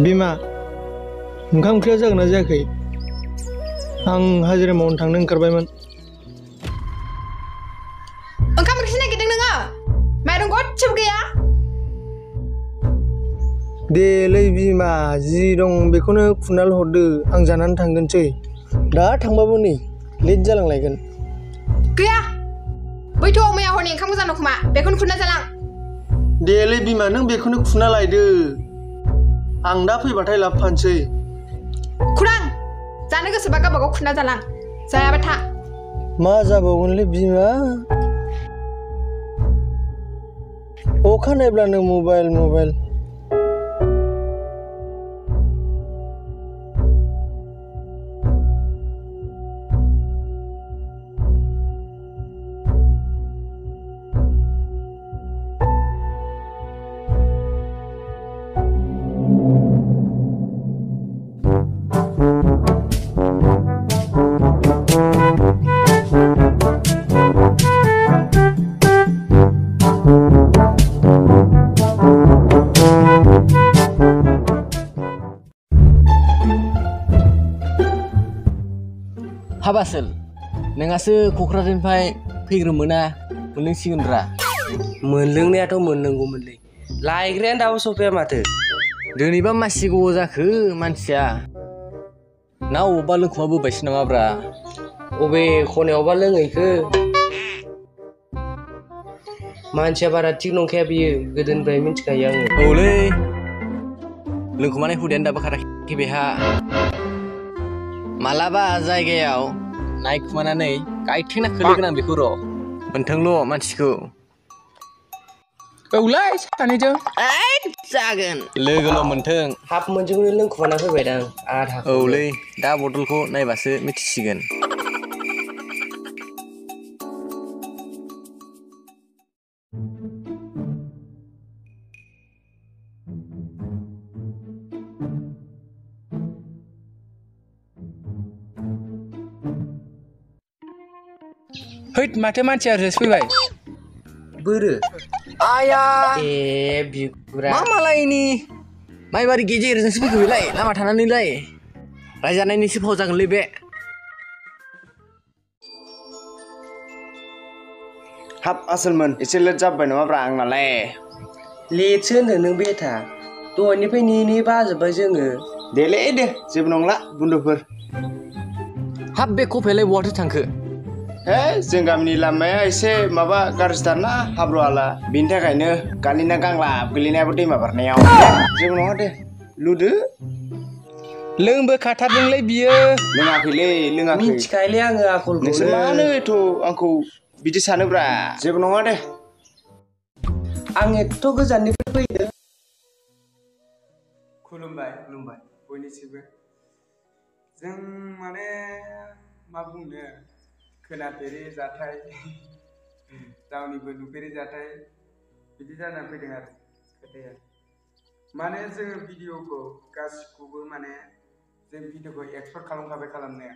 बिमा ओंखाम ओंख्रिया जागोन ना जायाखै आं हाजिरा मावनो थांनो ओंखारबायमोन ओंखाम ओंख्रि नागिरदों नोङो माइरं गदसेबो गैया देलै बिमा जि दं बेखौनो खुनाल हरदो आं जानानै थांगोनसै दा थांबाबो नै लेट जालांलायगोन गैया बैथ' मैया हरनि ओंखाम गोजान खोमा बेखौनो खुरना जालां देलै बिमा नों बेखौनो खुना लायदो आं दा फैबाथाय लाबोफानोसै खुरां जानो गोसोबा गावबागाव खुरना जालां जायाबा था मा जाबावगोनलै बिमा अखा नायब्लानो मबाइल हाबासोल नोंहासो क'क्राझारनिफ्राय फैग्रोमोना मोनलोंसिगोनब्रा मोनलोंनायाथ' मोननांगौमोनलै लायग्रायानो दाबो सफैया माथो दिनैबा मासि गोबाव जाखो मानसिया ना अबेबा लोंखुमा बोबायसो नामाब्रा अबे खनायावबा लोङैखो मानसिया बारा थिग नंखाया बियो गोदोनिफ्राय मिथिखायो आङो औलै लोंखुमानाय हुदायानो दाबो खाराखै बेहा मालाबा जायगायाव नायखुमानानै गायथेंना खोलैगोन आं बेखौ र' मोनथोंल' मानसिखौ औलै सानैजों जागोन लोगोल' मोनथों हाफ मोनसेखौनो लोंखुमाना फैबायदां आधाखौ औलै दा बथलखौ नायबासो मिथिसिगोन हैद माथो मानसिया ओरैसो फैबाय बोरो आया ए बिगुरा मा मालायनि माइबारि गेजेरजोंसो फैखो बेलाय लामा थानानैलाय रायजानायनिसो फाव जागोनलै बे हाब आसोलमोन एसे लेट जाबाय नामाब्रा आंनालाय लेटसो होनदों नों बेथा दहायनिफ्राय नेयै बाजोब्बाय जोङो देलै दे जेबो नंला बुन्दुफोर हाब बे कफायालाय बहाथो थांखो हे जों गामिनि लामाया एसे माबा गाज्रिथारना हाब्रु हाला बिनि थाखायनो गालिना गांलाब गोलैनायाबो दैमा बारनायाव जेबो नङा दे लुदो लोंबो खाथारदोंलै बियो लोङाखैलै लोङाखै मिथिखायोलै आङो आखलखौ नोंसोर मानो एथ' आंखौ बिदि सानोब्रा जेबो नङा दे आं एथ' गोजाननिफ्राय फैदों खुलुमबाय बयनिसिमबो जों माने मा बुंनो खोनाफेरि जाथाय रावनिबो नुफेरि जाथाय बिदि जानानै फैदों आरो खोथाया माने जोङो भिडिअखौ गासिखौबो माने जों भिडिअखौ एक्सपर्ट खालामखाबाय खालामनाया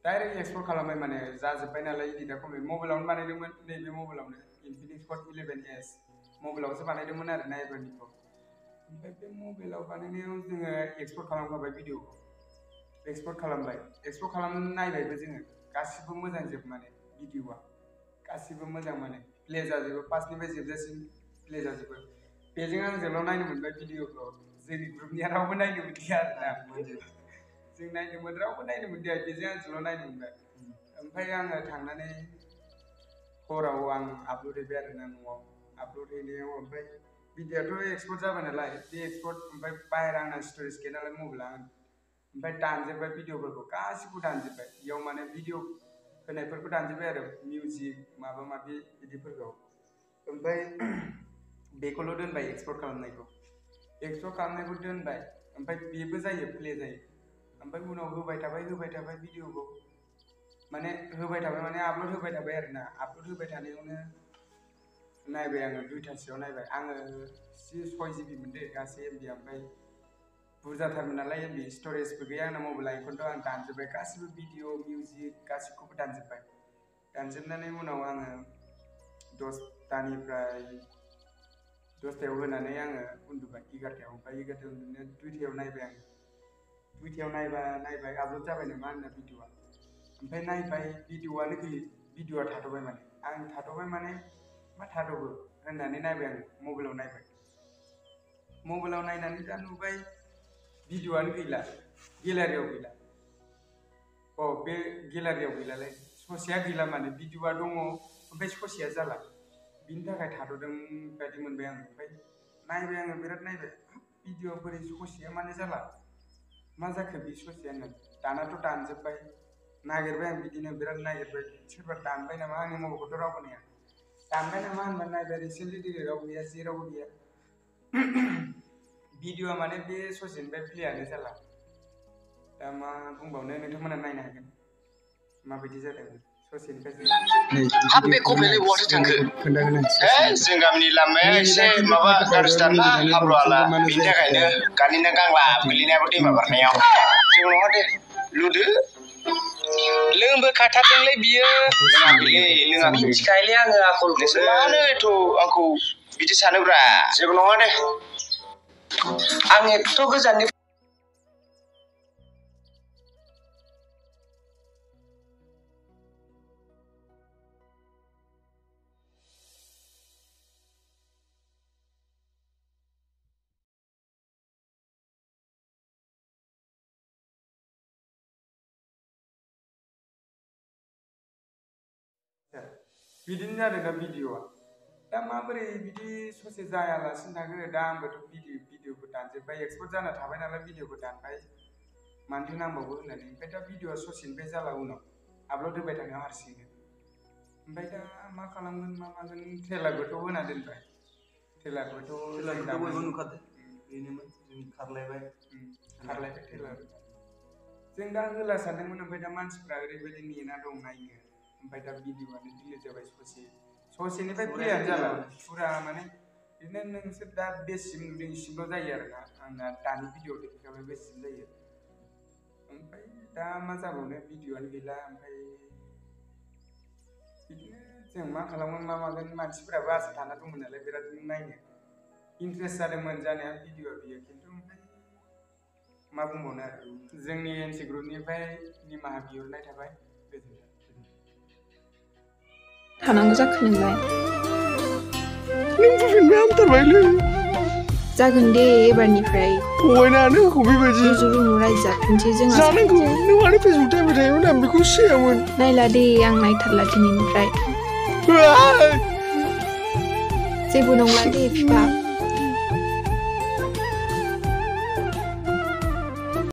डाइरेक्ट एक्सपर्ट खालामबाय माने जाजोब्बाय नालाय इदिटा कमप्लिट मबाइलावनो बानायदोंमोन नैबे मबाइलावनो इनफिनिक्स हट 11s मबाइलावसो बानायदोंमोन आरो ना एबारनिखौ ओमफ्राय बे मबाइलाव बानायनायाव जोङो एक्सपर्ट खालामखाबाय भिडिअखौ एक्सपर्ट खालामनानै नायबायबो जोङो गासिबो मोजां जोब माने भिडिअआ गासिबो मोजां माने प्ले जाजोबो फार्स्टनिफ्राय जोबजासिम प्ले जाजोबो बेजों आंजोंल' नायनो मोनबाय भिडिअखौ जोंनि ग्रुपनिया रावबो नायनो मोनदिया आरोना जों नायदोंमोन रावबो नायनो मोनदिया बेजों आंजोंल' नायनो मोनबाय ओमफ्राय आङो थांनानै हराव आं आपल'ड हैबाय आरोना न'आव आपल'ड हैनायाव ओमफ्राय भिडिअ'आथ' एक्सपर्ट जाबाय नालाय बे एक्सपर्ट ओमफ्राय बाहेरा आंना स्ट'रेज गैया नालाय मबाइला ओमफ्राय दानजोब्बाय भिडिअ'फोरखौ गासिबो दानजोब्बाय बेयाव माने भिडिअ' होनायफोरखौ दानजोब्बाय आरो मिउजिक माबा माबि बिदिफोरखौ ओमफ्राय बेखौल' दोनबाय एक्सपर्ट खालामनायखौ दोनबाय ओमफ्राय बेबो जायो प्ले जायो ओमफ्राय उनाव होबाय थाबाय भिडिअ'खौ माने होबाय थाबाय माने आपल'ड होबाय थाबाय आरोना आपल'ड होबाय थानायावनो नायबाय आङो 2टासोआव नायबाय आङो 6 GB मोनदे गासै एमबि ओमफ्राय बुरजाथारमोन नालाय एमबि स्ट'रेजबो गैया आंना मबाइला बेखौथ' आं दानजोब्बाय गासिबो भिडिअ मिउजिक गासिखौबो दानजोब्बाय दानजोबनानै उनाव आङो 10टायाव होनानै आङो उन्दुबाय 11टायाव ओमफ्राय 11टायाव उन्दुनानै 2टायाव नायबाय आङो 2टायाव नायबाय आपल'ड जाबाय नामा आंना भिडिअ'आ ओमफ्राय नायबाय भिडिअ'आ थाथ'बाय माने आं थाथ'बाय माने मा थाथ'बो होननानै नायबाय आं मबाइलाव नायनानै दा नुबाय भिडिअ'आनो गैला गेलारियाव गैला बे गेलारियाव गैलालाय ससेया गैला माने भिडिअ'आ दङ ओमफ्राय ससेया जाला बिनि थाखाय थाथ'दों बायदि मोनबाय आं ओमफ्राय नायबाय आङो बिराद नायबाय भिडिअ'आ बोरै ससेया माने जाला मा जाखो बे ससेया होननानै दानाथ' दानजोब्बाय नागिरबाय आं बिदिनो बिराद नागिरबाय सोरबा दानबाय नामा आंनि मबाइलखौथ' रावबो नाया दानबाय नामा होनबा नायबाय रिसेन्टलि रावबो गैया जेरावबो गैया भिडिअ'आ माने बे ससेनिफ्राय प्लेयानो जाला दा मा बुंबावनो नोंथांमोना नायनो हागोन माबायदि जादों ससेनिफ्राय जों गामिनि लामाया एसे माबा गाज्रिथार ना हाब्रु हाला बिनि थाखायनो गालिना गांला गोलैनायाबो दैमा बारनायाव जेबो नङा दे लुदो लोंबो खाथारदोंलै बियो लोङाखै मिथिखायोलै आङो आखलखौ मानो एथ' आंखौ बिदि सानोब्रा जेबो नङा दे आं एथ' गोजाननि बिदिनो जादों दा भिडिअ'आ दा माबोरै बिदि ससे जायालासिनो थाखो दा आंबोथ' भिडिअ'खौ दानजोब्बाय एक्सपर्ट जाना थाबाय नालाय भिडिअ'खौ दानबाय मानोथो नांबावगौ होननानै ओमफ्राय दा भिडिअ'आ ससेनिफ्राय जाला उनाव आपल'ड होबाय थानायाव हारसिंनो ओमफ्राय दा मा खालामगोन मा मागोन ट्रेलारबोथ' होना दोनबाय ट्रेलारबोथ' बयबो नुखादों बेनोमोन जों खारलायबाय ट्रेलार जों दा होला सानदोंमोन ओमफ्राय दा मानसिफ्रा ओरैबायदि नेना दं नायनो ओमफ्राय दा भिडिअ'आनो डिलिट जाबाय ससेनिफ्राय प्लेयानो जाला फुरा माने बिदिनो नोंसोर दा बेसिम नुदों इसिमल' जायो आरोना आंना दानि भिडिअ देखायबाय बेसिम जायो ओमफ्राय दा मा जाबावनो भिडिअ'आनो गैला ओमफ्राय बिदिनो जों मा खालामगोन मा मागोन मानसिफोराबो आसा थाना दंमोन नालाय बिराद नायनो इन्ट्रेस्ट जादोंमोन जानाया भिडिअ'आ बियो खिन्थु ओमफ्राय मा बुंबावनो आरो जोंनि एनसि ग्रुपनिफ्राय निमाहा बिहरनाय थाबाय गोजोन्थों थानांगौ जाखो नोंलाय नों बुंफिनबाय हामथारबायलै जागोन दे एबारनिफ्राय थगायनानै होखौ बेबायदि रुजु रायजो जाफिनसै जोंहा जानांगौ नों मानो फेसबुक टाइमबाय थायोमोन आं बेखौ सिनायामोन नायला दे आं नायथारला दिनैनिफ्राय जेबो नंला दे बिफा